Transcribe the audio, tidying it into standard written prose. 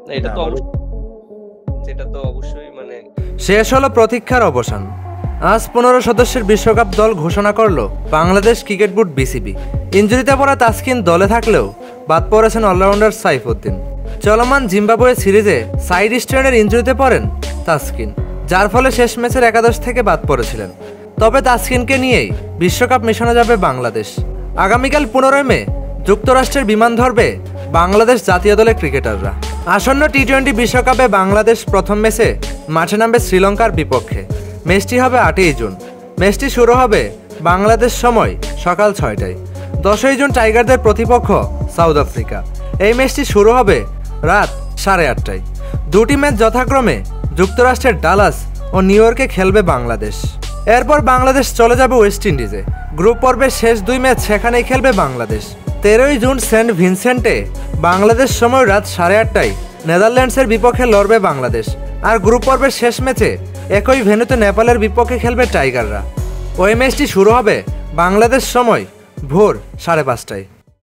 না, এটা না তো আমাদের যেটা তো অবশ্যই মানে শেষ হলো প্রতীক্ষার অবসান। আজ 15 সদস্যের বিশ্বকাপ দল ঘোষণা করল বাংলাদেশ ক্রিকেট বোর্ড বিসিবি। ইনজুরিতে পড়া তাসকিন দলে থাকলেও বাদ পড়েছেন অলরাউন্ডার সাইফুদ্দিন। চলমান জিম্বাবুয়ে সিরিজে সাইড স্ট্রেনের ইনজুরিতে পড়েন তাসকিন, যার ফলে শেষ ম্যাচের একাদশ থেকে বাদ পড়েছিলেন। তবে তাসকিনকে নিয়েই বিশ্বকাপ মিশনে যাবে বাংলাদেশ। আগামীকাল 15 মে যুক্তরাষ্ট্রের বিমান ধরবে বাংলাদেশ জাতীয় দলের ক্রিকেটাররা। আসন্ন টি-20 বিশ্বকাপে বাংলাদেশ প্রথম ম্যাচে মাঠে নামবে শ্রীলঙ্কার বিপক্ষে। ম্যাচটি হবে 8ই জুন। ম্যাচটি শুরু হবে বাংলাদেশ সময় সকাল 6টায়। 10ই জুন টাইগারদের প্রতিপক্ষ সাউথ আফ্রিকা। এই ম্যাচটি শুরু হবে রাত 8:30টায়। দুটি ম্যাচ যথাক্রমে যুক্তরাষ্ট্রের ডালাস ও নিউ ইয়র্কে খেলবে বাংলাদেশ। এরপর বাংলাদেশ চলে যাবে ওয়েস্ট ইন্ডিজে। গ্রুপ পর্বের শেষ 2 ম্যাচ সেখানেই খেলবে বাংলাদেশ। 13ই জুন সেন্ট ভিনসেন্টে বাংলাদেশ সময় রাত 8:30টায় নেদারল্যান্ডসের বিপক্ষে লড়বে বাংলাদেশ। আর গ্রুপ পর্বের শেষ ম্যাচে একই ভেন্যুতে নেপালের বিপক্ষে খেলবে টাইগাররা। ওই ম্যাচটি শুরু হবে বাংলাদেশ সময় ভোর 5:30টায়।